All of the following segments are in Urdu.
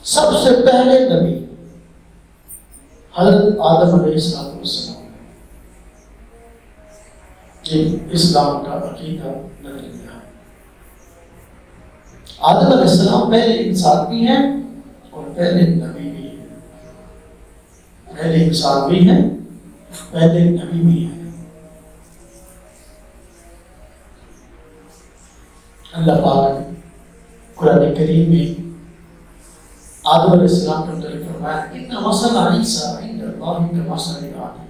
سب سے پہلے نبی حضرت آدم علیہ السلام اسلام کا عقیدہ نظریہ. آدم علیہ السلام پہلے انسان بھی ہیں اور پہلے نبی بھی ہیں. پہلے انسان بھی ہیں، پہلے نبی بھی ہیں. اللہ پاک قرآن کریم میں آدم علیہ السلام کا متعلق فرمایا ان مثل عیسیٰ عند اللہ کمثل آدم،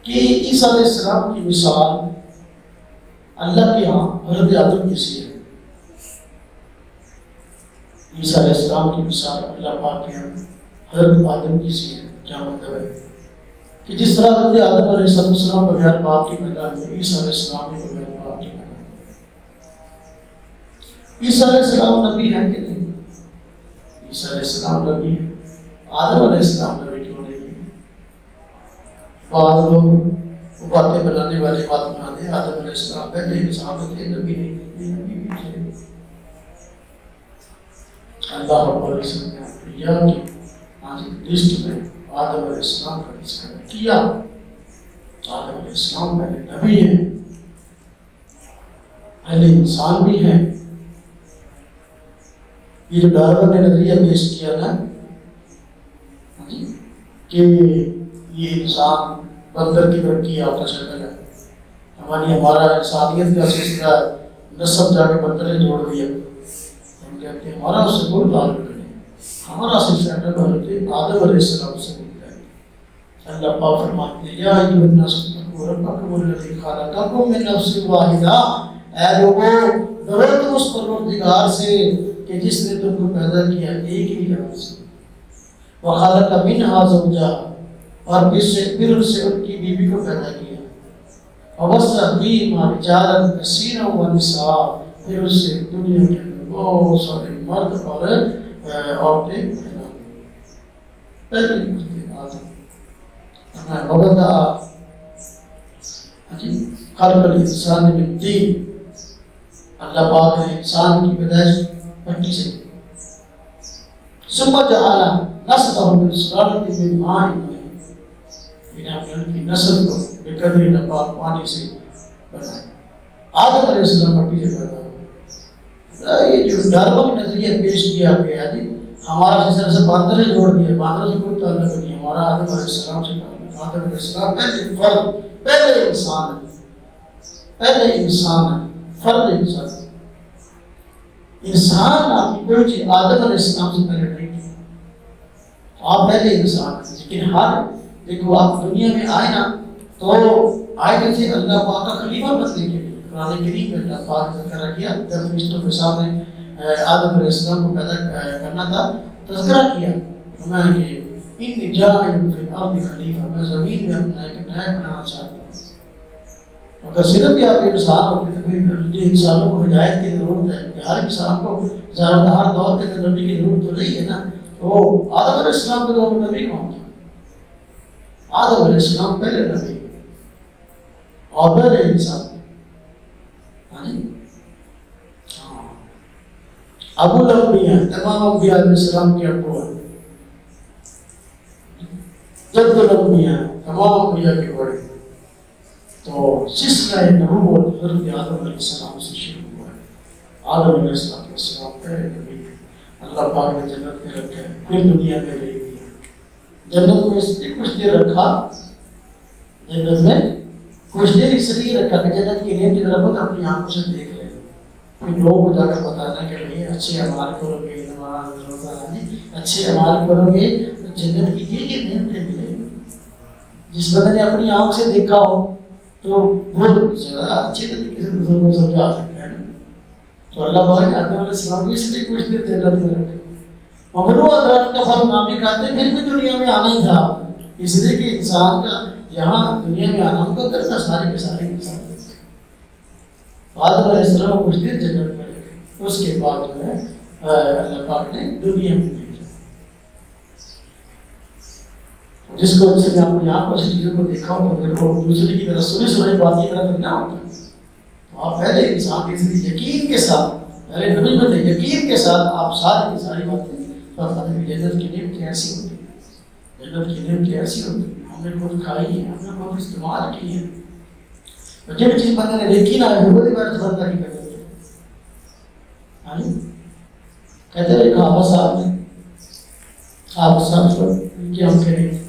کہ عیسیٰ علیہ السلام کی مثال اللہ کے ہاں حضرت آدم جیسی ہے. عیسیٰ علیہ السلام کی مثال اللہ پاک کے ہاں حضرت آدم جیسی ہے. کیا مطلب ہے کہ جس طرح حضرت آدم علیہ السلام بغیر باپ کے پیدا ہوئے، عیسیٰ علیہ السلام بھی بغیر باپ کے پیدا ہوئے. عیسیٰ علیہ السلام نبی ہے کہ نہیں؟ عیسیٰ علیہ السلام نبی ہے. آدم علیہ السلام نبی کیوں نہیں ہے؟ بعض لوگ باتیں بنانے والے بات بناتے ہیں آدم علیہ السلام پہلے انسان تھے، نبی نہیں تھے. نبی بھی تھے. اللہ رب العزت نے یا کی لسٹ میں آدم علیہ السلام کا ذکر کیا. آدم علیہ السلام پہلے نبی ہیں، پہلے انسان بھی ہیں. یہ جو ڈارون نے نظریہ پیش کیا نا کہ یہ انسان بندر کی ترقی یافتہ شکل ہے، ہمارا انسانیت کا سلسلہ نسب جا کے بندر نے جوڑ دیا. ہم کہتے ہیں ہمارا اس سے کوئی تعلق نہیں، ہمارا سلسلہ حضرت آدم علیہ السلام سے ملتا ہے. اللہ پاک فرماتے ہیں یا ایھا الناس اتقوا ربکم الذی خلقکم من نفس واحدہ، اے لوگوں ڈرو تم اس پروردگار سے کہ جس نے تم کو پیدا کیا ایک ہی جان سے. وَخَلَقَ مِنْهَا زَوْجَهَا، اور پھر اس سے ان کی بیوی کو پیدا کیا. وَبَثَّ فِيهِمَا رِجَالًا كَثِيرًا وَنِسَاءً، پھر اس سے دنیا کے اندر بہت سارے مرد اور عورتیں پیدا ہوئی. پہلے مرد آدم وَبَدَأَ خَلْقَ الْإِنسَانِ مِنْ طِينٍ، اللہ پاک نے انسان کی پیدائش مٹی سے کی. ثم جعل نسلہ من سلالۃ من ماء مہین، پھر ہم نے ان کی نسل کو بقدر ناپاک پانی سے بنایا. آدم علیہ السلام مٹی سے پیدا ہوئے. یہ جو ڈارون نظریہ پیش کیا گیا ہے ہمارا جس طرح سے باندر نے جوڑ دیا، باندر سے کوئی تعلق نہیں. ہمارا آدم علیہ السلام سے تعلق. آدم علیہ السلام پہلے فرد، پہلے انسان ہے، پہلے انسان ہے، فرد انسان. انسان آپ کی کوئی چیز آدم علیہ السلام سے پہلے نہیں تھی. آپ پہلے انسان ہیں. لیکن ہر دیکھو آپ دنیا میں آئے نا تو آئے تھے اللہ پاک کا خلیفہ بننے کے لیے. قرآن کریم میں اللہ پاک نے ذکر کیا جب فرشتوں کے سامنے آدم علیہ السلام کو پیدا کرنا تھا، تذکرہ کیا فرمایا کہ ان جاعل فی الارض خلیفہ، میں زمین میں اپنا ایک نائب بنانا چاہتا ہوں. اگر صرف آپ انسان ہوتے تو پھر انسانوں کو ہدایت کی ضرورت ہے کہ ہر انسان کو ہر دور کے اندر نبی کی ضرورت تو نہیں ہے نا. تو آدم علیہ السلام کے دور میں نبی کون تھا؟ آدم علیہ السلام پہلے نبی اور پہلے انسان. ابو الانبیاء، تمام انبیاء علیہ السلام کے ابو ہیں. جد الانبیاء، تمام انبیاء کے بڑے. تو سلسلہ نبوت حضرت آدم علیہ السلام سے شروع ہوا ہے. آدم علیہ السلام پہلے نبی تھے. اللہ پاک نے جنت میں رکھا ہے، پھر دنیا میں لے دیا. جنت میں اس لیے کچھ دیر رکھا، جنت میں کچھ دیر اس لیے رکھا کہ جنت کی نعمت کی طرف اپنی آنکھوں سے دیکھ لیں. پھر لوگوں کو جا کر بتانا کہ بھائی اچھے اعمال کرو گے، نماز روزہ اچھے اعمال کرو گے تو جنت کی یہ نعمتیں ملیں گی. جس بندے نے اپنی آنکھ سے دیکھا ہو تو وہ زیادہ اچھے طریقے سے دوسروں کو سمجھا سکتا ہے. تو اللہ پاک نے آدم علیہ السلام اس لیے کچھ دیر جنت میں رکھے. مگر وہ حضرات کا پھل نامی کہتے ہیں پھر بھی دنیا میں آنا ہی تھا، اس لیے کہ انسان کا یہاں دنیا میں آنا ہوگا کرنا سارے کے سارے انسان. آدم علیہ السلام کچھ دیر جنت میں رکھے، اس کے بعد جو ہے اللہ پاک نے دنیا میں بھیجا. جس کو جس نے اپنی آنکھوں سے چیزوں کو دیکھا ہو تو پھر وہ دوسرے کی طرح سنی سنائی بات کی طرف نہ ہوتا. تو آپ پہلے انسان کے ذریعے یقین کے ساتھ ارے نبی بتائیں یقین کے ساتھ آپ ساری کی ساری باتیں بتانے کی جنت کی نعمت کیسی ہوتی ہے، جنت کی نعمت کیسی ہوتی ہے، ہم نے خود کھائی ہے، ہم نے خود استعمال کی ہے، جب چیز بندے نے دیکھی نہ ہے وہ عبادت بندہ نہیں کرتے تھے. ہاں جی کہتے ہیں کہا بس آپ نے آپ صاحب کیا ہم کہہ رہے تھے.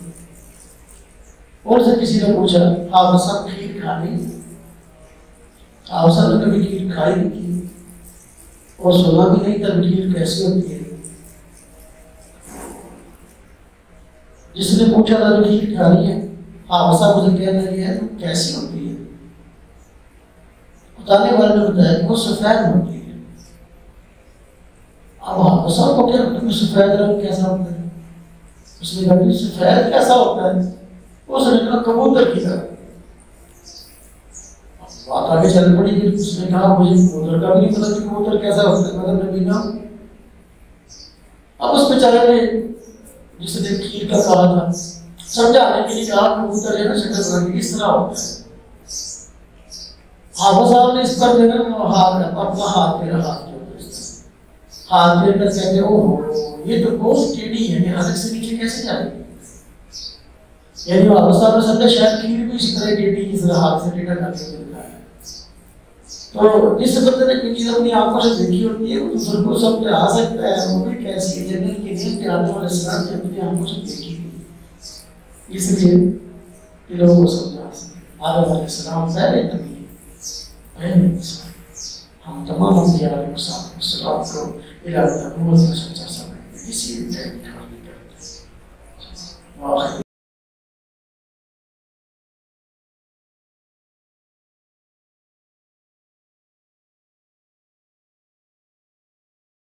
اور سے کسی نے پوچھا آپ صاحب کھیر کھانی، آپ صاحب نے کبھی کھیر کھائی نہیں تھی اور سنا بھی نہیں تھا کھیر کیسی ہوتی ہے. جس نے پوچھا تھا کھیر کھانی ہے، آپ صاحب مجھے کہنے لگے ہیں کیسی ہوتی ہے. بتانے والے نے بتایا کہ وہ سفید ہوتی ہے. اب آپ صاحب کو کیا لگتا ہے سفید رنگ کیسا ہوتا ہے؟ اس نے کہا سفید کیسا ہوتا ہے؟ اس نے کہا کبوتر کی طرح. بات آگے چل پڑی کہ اس نے کہا مجھے کبوتر کا بھی نہیں پتا کہ کبوتر کیسا ہوتا ہے، مگر نبی نام. اب اس بیچارے نے جس نے کھیر کا کہا تھا سمجھانے کے لیے کہا کبوتر ہے نا شکل رنگ اس طرح ہوتا ہے. حافظ صاحب نے اس پر دینا اپنا ہاتھ پہ رہا ہاتھ پہ کر کہتے ہو یہ تو بہت ٹیڑھی ہے، یہ حلق سے نیچے کیسے جائے گی. یعنی حافظ صاحب نے سمجھا شاید کھیر بھی اسی طرح ٹیڑھی کی طرح ہاتھ سے ٹیڑھا کر کے دکھایا ہے. تو جس بندے نے کوئی چیز اپنی آنکھوں سے دیکھی ہوتی ہے وہ دوسرے کو سمجھا سکتا ہے وہ بھی کیسی ہے جنت کی نیت کے آدم علیہ السلام نے اپنی آنکھوں سے دیکھی تھی، اس لیے کہ لوگوں کو سمجھا سکتے. آدم علیہ السلام پہلے نبی ہم تمام انبیاء علیہ السلام کو الہ نبوت میں سچا سمجھتے ہیں، اسی لیے